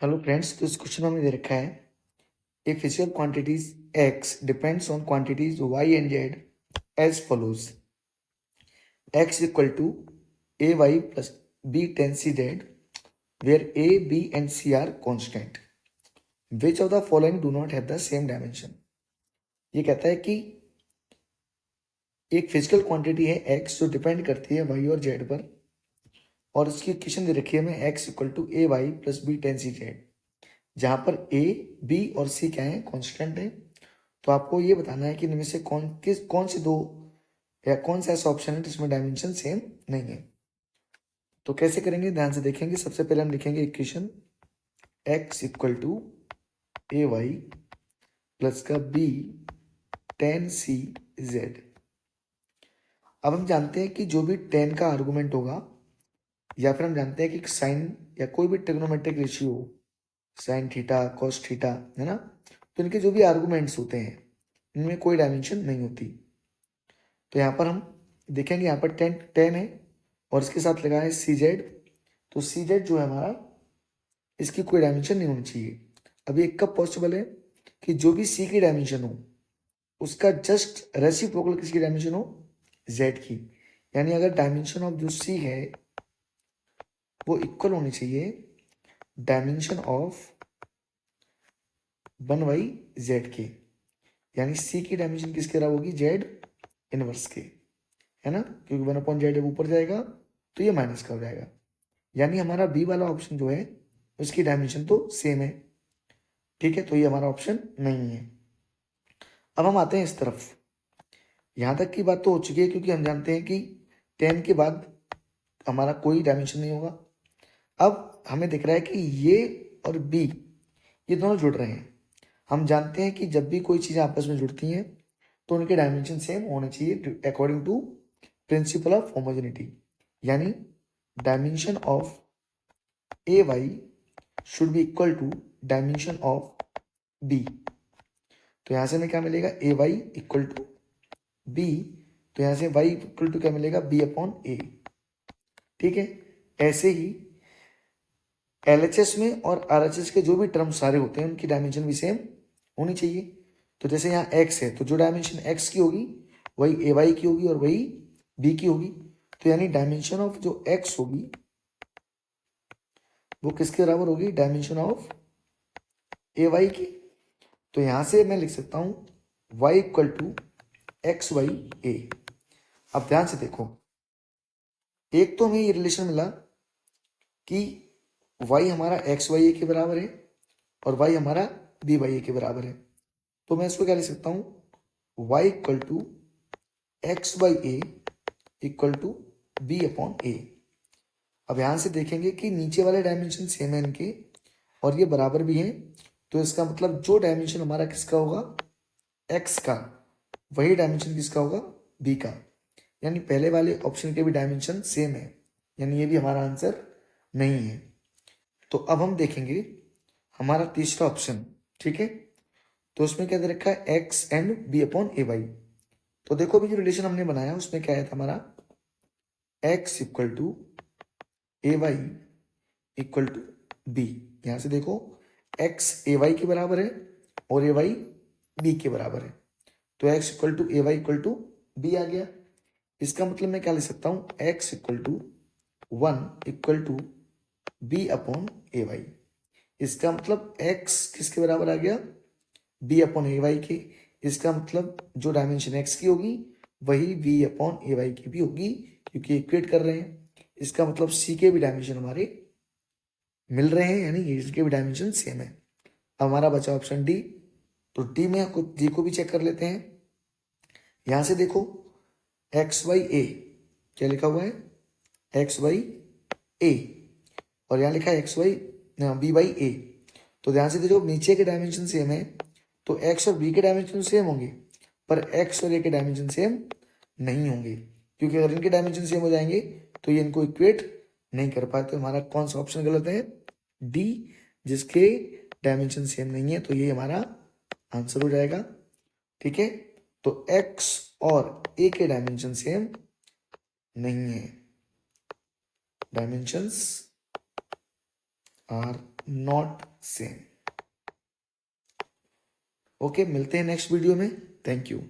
Hello friends, तो इस question में हमें दे रखा है a physical quantities x depends on quantities y and z as follows. x equal to A y plus b ten c z where a b and c are constant which of the following do not have the same dimension. ये कहता है कि एक physical quantity है x जो depend करती है y और z पर, और इसकी इक्वेशन दे रखी है हमें x equal to A y plus b ten c z, जहां पर a b और c क्या है, कॉन्स्टेंट है। तो आपको ये बताना है कि इनमें से कौन से दो या कौन सा ऐसा ऑप्शन है जिसमें डायमेंशन सेम नहीं है। तो कैसे करेंगे, ध्यान से देखेंगे। सबसे पहले हम लिखेंगे equation x equal to A y plus का बी टेन सी जेड। अब हम जानते हैं कि जो भी टेन का आर्गुमेंट होगा, या फिर हम जानते हैं कि साइन या कोई भी ट्रिग्नोमेट्रिक रेशियो हो, साइन थीटा कॉस थीटा, है ना, तो इनके जो भी आर्गुमेंट्स होते हैं इनमें कोई डायमेंशन नहीं होती। तो यहाँ पर हम देखेंगे, यहाँ पर टेन टेन है और इसके साथ लगा है सी जेड। तो सी जेड जो है हमारा, इसकी कोई डायमेंशन नहीं होनी चाहिए। अभी एक कब पॉसिबल है कि जो भी सी की डायमेंशन हो उसका जस्ट रेसिप्रोकल किसकी डायमेंशन हो, जेड की। यानी अगर डायमेंशन ऑफ जो सी है वो इक्वल होनी चाहिए dimension of one by Z के। यानी सी की डायमेंशन किसके बराबर होगी, जेड इनवर्स के, है ना, क्योंकि वन अपॉन जेड ऊपर जाएगा तो ये माइनस का हो जाएगा। यानी हमारा बी वाला ऑप्शन जो है उसकी डायमेंशन तो सेम है, ठीक है, तो ये हमारा ऑप्शन नहीं है। अब हम आते हैं इस तरफ। यहां तक की बात तो हो चुकी है, क्योंकि हम जानते हैं कि 10 के बाद हमारा कोई डायमेंशन नहीं होगा। अब हमें दिख रहा है कि ये और बी, ये दोनों जुड़ रहे हैं। हम जानते हैं कि जब भी कोई चीज़ें आपस में जुड़ती हैं तो उनके डायमेंशन सेम होने चाहिए according to principle of homogeneity. यानी dimension of A Y should be equal to dimension of B. तो यहां से हमें क्या मिलेगा, A Y equal to B. तो यहां से वाई इक्वल टू क्या मिलेगा, बी अपॉन ए। ठीक है, ऐसे ही एलएचएस में और आरएचएस के जो भी टर्म्स सारे होते हैं उनकी डायमेंशन भी सेम होनी चाहिए। तो जैसे यहाँ एक्स है तो जो डायमेंशन एक्स की होगी वही ए वाई की होगी और वही बी की होगी। तो यानी डायमेंशन ऑफ जो एक्स होगी वो किसके बराबर होगी, डायमेंशन ऑफ ए वाई की। तो यहां से मैं लिख सकता हूं y equal to X Y A. अब ध्यान से देखो, एक तो हमें ये रिलेशन मिला कि y हमारा एक्स वाई ए के बराबर है और y हमारा बी वाई ए के बराबर है। तो मैं इसको क्या लिख सकता हूं, y equal to X by A equal to B upon A. अब यहां से देखेंगे कि नीचे वाले डायमेंशन सेम है इनके और ये बराबर भी हैं। तो इसका मतलब जो डायमेंशन हमारा किसका होगा, x का, वही डायमेंशन किसका होगा, b का। यानी पहले वाले ऑप्शन के भी डायमेंशन सेम है, यानी ये भी हमारा आंसर नहीं है। तो अब हम देखेंगे हमारा तीसरा ऑप्शन, ठीक है। तो उसमें क्या दे रखा है, x and b upon A y. तो देखो अभी जो रिलेशन हमने बनाया उसमें क्या है हमारा, x equal to A Y equal to b. यहां से देखो एक्स ए वाई के बराबर है और ए वाई बी के बराबर है। तो X equal to A Y equal to B आ गया। इसका मतलब मैं क्या लिख सकता हूं, X equal to one equal to B upon A Y. इसका मतलब एक्स किसके बराबर आ गया, बी अपॉन ए वाई के। इसका मतलब जो डायमेंशन एक्स की होगी वही बी अपॉन ए वाई की भी होगी, क्योंकि इक्वेट कर रहे हैं। इसका मतलब सी के भी डायमेंशन हमारे मिल रहे हैं, यानी इसके भी डायमेंशन सेम है। अब हमारा बचा ऑप्शन डी। तो डी में डी को भी चेक कर लेते हैं। यहां से देखो एक्स वाई ए क्या लिखा हुआ है, एक्स वाई ए, और यहाँ लिखा है एक्स वाई बी बाई ए। तो ध्यान से देखो नीचे के डायमेंशन सेम है तो एक्स और बी के डायमेंशन सेम होंगे, पर एक्स और ए के डायमेंशन सेम नहीं होंगे, क्योंकि अगर इनके डायमेंशन सेम हो जाएंगे तो ये इनको इक्वेट नहीं कर पाए। तो हमारा कौन सा ऑप्शन गलत है, डी, जिसके डायमेंशन सेम नहीं है। तो ये हमारा आंसर हो जाएगा, ठीक है। तो एक्स और ए के डायमेंशन सेम नहीं है, dimensions are not same. Okay, मिलते हैं नेक्स्ट वीडियो में। Thank you.